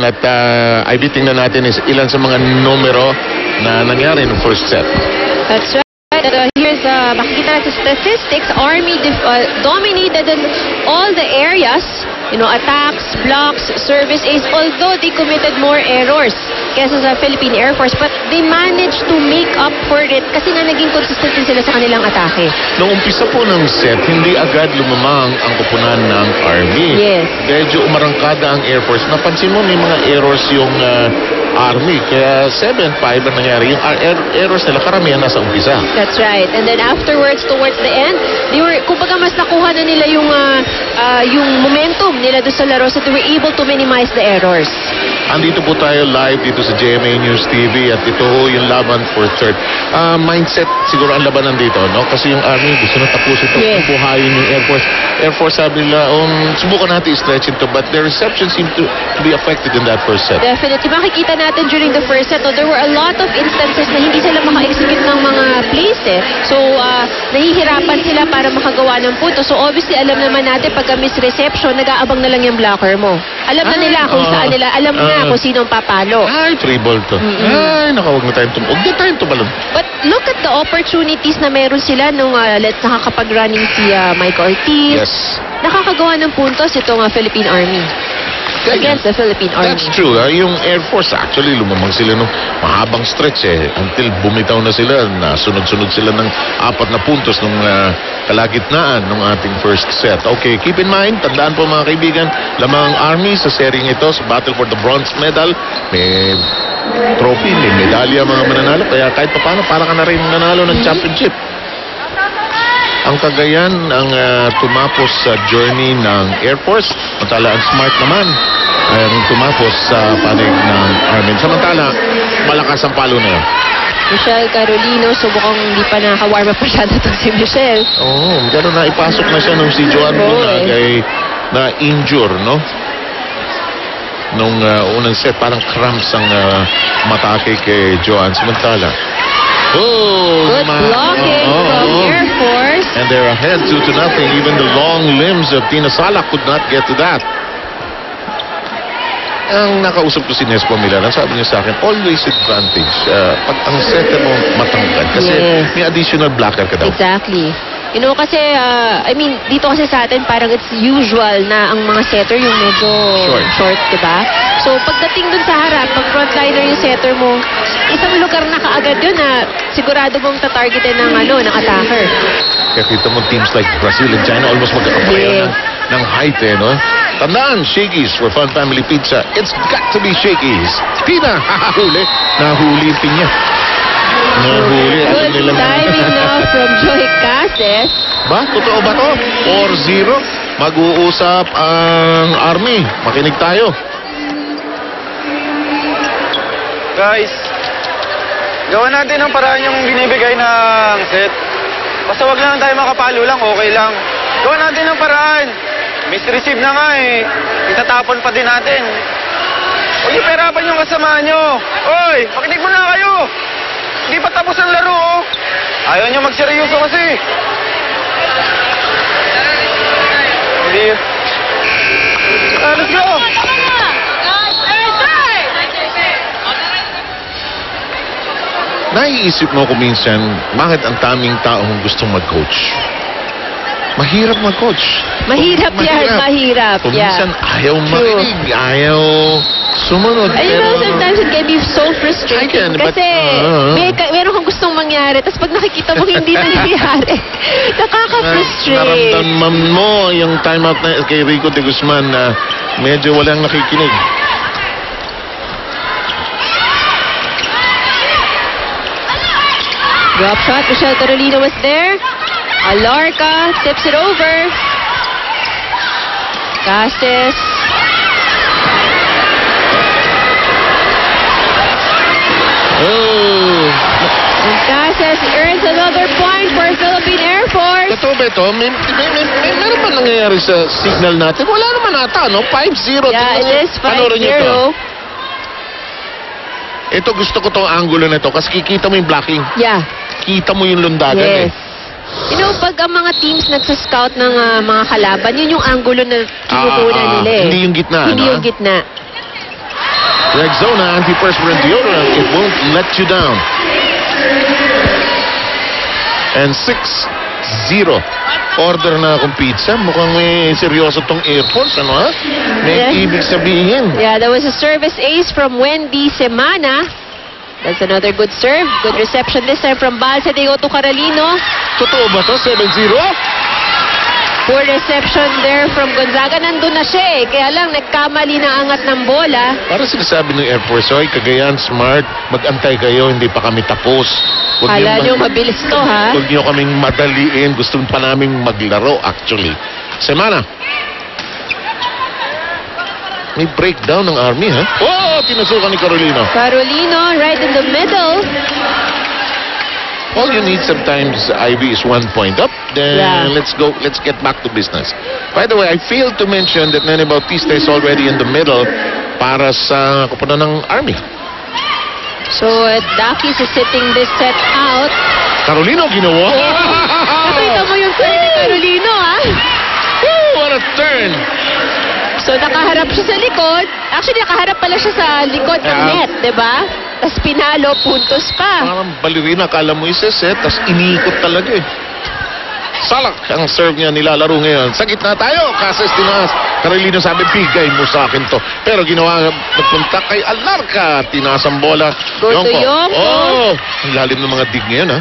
at ay titingnan natin is ilan sa mga numero na nangyari ng first set. That's right. Here's makikita natin statistics. Army dominated in all the areas. You know, attacks, blocks, service ace, although they committed more errors kesa sa Philippine Air Force, but they managed to make up for it kasi nga naging consistent din sila sa kanilang atake. Noong umpisa po ng set, hindi agad lumamang ang koponan ng Army. Yes. Medyo umarangkada ang Air Force. Napansin mo may mga errors yung Army, kaya 7-5 ang nangyari. Yung errors nila karamihan nasa umpisa. That's right. And then afterwards, towards the end, they were, kumbaga mas nakuha na nila yung momentum nila doon sa laro, so they were able to minimize the errors. Andito po tayo live dito sa GMA News TV at ito yung laban for third. Mindset siguro ang labanan dito, no? Kasi yung Army gusto na tapusin ito, yes, buhayin yung Air Force. Air Force sabi nila, subukan natin i-stretch ito, but their reception seemed to be affected in that first set. Definitely. Makikita natin during the first set, there were a lot of instances na hindi sila maka-execute ng mga plays So, nahihirapan sila para makagawa ng punto. So, obviously, alam naman natin pagka misreception, nag-aabang na lang yung blocker mo. Alam na nila kung saan nila, alam na kung sino ang papalo. Ay, 3 ball to. Ay, nakawag na tayong huwag na tayong tumalon. But look at the opportunities na meron sila nung nakakapag-running si Mike Ortiz. Yes. Nakakagawa ng puntos itong Philippine Army. Against the Philippine Army. That's true. Yung Air Force, actually, lumamang sila nung mahabang stretch until bumitaw na sila. Nasunod-sunod sila ng 4 na puntos nung kalagitnaan ng ating first set. Okay, keep in mind, tandaan po mga kaibigan, lamang Army sa seryeng ito, sa Battle for the Bronze Medal, may trophy, may medalya mga mananalo. Kaya kahit paano, para ka na rin nanalo ng championship. Ang Cagayan ang tumapos sa journey ng Air Force. Samantala, ang Smart naman ang tumapos sa panig ng Army. Samantala, malakas ang palo na yun. Michelle Carolino, subukang hindi pa naka-warm up masyado itong si Michelle. Oo, gano'n na ipasok na siya nung si Joan Luna na-injure, no? Nung unang set, parang cramps ang matake kay Joan. Samantala, good blocking from Air Force. And they're ahead 2-0. Even the long limbs of Tina Sala could not get to that. Ang nakausap ko si Nes Pamilaran, sabi niya sa akin, always advantage. Pag ang setter mo matangkad. Kasi may additional blocker ka daw. Exactly. You know, kasi, I mean, dito kasi sa atin, parang it's usual na ang mga setter yung medyo short, diba? So, pagdating dun sa harap, pag frontliner yung setter mo, isang lugar na kaagad yun na sigurado mong tatargetin ng attacker. Kaya kita mo teams like Brazil and China almost magkakapayan ng height, no? Tandaan, Shakey's for Fun Family Pizza. It's got to be Shakey's. Tina, nahuli yung pinya. Good timing now from Joy Cases. Ba? Totoo ba to? 4-0. Mag-uusap ang Army. Makinig tayo. Guys, gawa natin ang paraan yung binibigay ng set. Basta wag lang tayo makapalo lang, okay lang. Gawa natin ang paraan. Misreceive na nga itatapon pa din natin. Huwag yung perapan yung kasama nyo. Oy, makinig mo na kayo. Hindi pa tapos ang laro, Ayaw nyo magseryoso kasi. Hindi. Let's go! Naiisip mo kung minsan, bakit ang taming taong gustong mag-coach? Mahirap mag-coach. Mahirap yan, mahirap. Kung minsan ayaw makinig, ayaw sumunod. You know, sometimes it can be so frustrating. Kasi meron kang gustong mangyari, tapos pag nakikita mo hindi na nangyari, nakaka-frustrate. Naramdaman mo yung timeout na kay Rico de Guzman na medyo walang nakikinig. Drop shot, Michelle Carolino was there. Alarca tips it over. Cases. And Cases earns another point for Philippine Air Force. Totoo ba ito? Meron ba nangyayari sa signal natin? Wala naman ata, no? 5-0. Yeah, it is 5-0. Ito gusto ko tong angulo na ito kasi kikita mo yung blocking. Yeah. Kita mo yung lundagan You know, pag ang mga teams nagsascout ng mga kalaban, yun yung angulo na kinukunan nila Hindi yung gitna, Hindi yung gitna. Rexona antiperspirant deodorant. It won't let you down. And 6-0. Order na akong pizza. Mukhang may seryoso tong Air Force. Ano ha? May Yeah. ibig sabihin. Yeah, that was a service ace from Wendy Semana. That's another good serve. Good reception this time from Balsa de Otto Carolino. Totoo ba to? 7-0? Poor reception there from Gonzaga. Nandun na siya eh. Kaya lang nagkamali na angat ng bola. Para sinasabi ng Air Force, oy, Cagayan, smart, mag-antay kayo, hindi pa kami tapos. Kala nyo mabilis to ha? Huwag niyo kaming madaliin. Gusto pa naming maglaro, actually. Semana. May breakdown ng Army, ha? Oh, tinasukan ni Carolino. Carolino right in the middle. All you need sometimes, Ivy, is 1 point up. Then Yeah. let's go. Let's get back to business. By the way, I failed to mention that Nene Bautista is already in the middle para sa koponan ng Army. So Dakis is sitting this set out. Carolino ginawa. Nakita mo yung turn ni Carolino ha? Woo, what a turn! So nakaharap siya sa likod. Actually nakaharap pala siya sa likod ng Yeah. net, di ba? Tapos pinalo, puntos pa. Parang ballerina, akala mo iseset, tas iniikot talaga eh. Salak ang serve niya nilalaro ngayon. Sa gitna tayo, Casas tinaas. Carolino sabi, bigay mo sa akin to. Pero ginawa, nagpunta kay Alarca. Tinaas ang bola. Go to Yonko. Oh, ang lalim ng mga dig ngayon ha.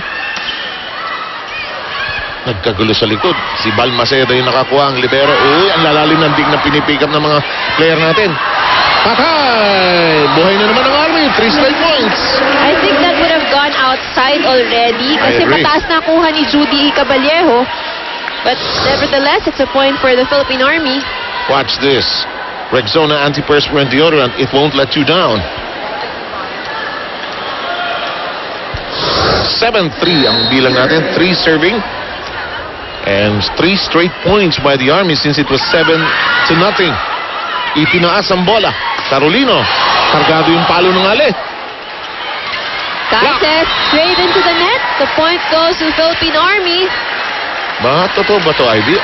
Nagkagulo sa likod. Si Balmaceda yung nakakuha ang libero. Uy, ang lalalim ng dig na pinipick up ng mga player natin. Patay! Buhay na naman ang Army. 3 straight points. I think that would have gone outside already kasi agree. mataas na kuha ni Judy E. Caballero. But nevertheless, it's a point for the Philippine Army. Watch this. Rexona antiperspirant deodorant. It won't let you down. 7-3 ang bilang natin. 3 serving. And 3 straight points by the Army since it was 7-0. Itinaas ang bola. Carolino. Kargado yung palo ng Ali. Casas straight into the net. The point goes to the Philippine Army. Totoo ba to, Ivy?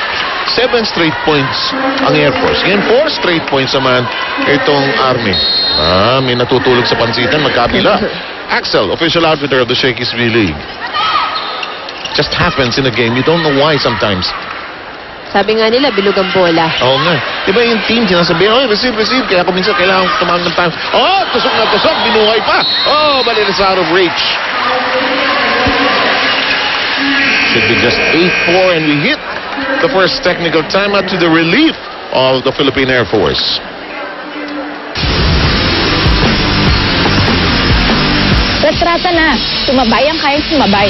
7 straight points ang Air Force. Ngayon, 4 straight points naman itong Army. May natutulog sa pansitan, magkabila. Axel, official outfitter of the Shakey's V-League. Just happens in a game. You don't know why sometimes. Sabi nga nila, bilog ang bola. Oo nga. Diba yung team, sinasabi, oy, receive. Kaya kung minsan kailangan tumawag ng time. Oh, tusok na tusok, binuhay pa. Oh, but it is out of reach. Should be just 8-4 and we hit the first technical timeout to the relief of the Philippine Air Force. Retrata na. Sumabay ang kayang sumabay.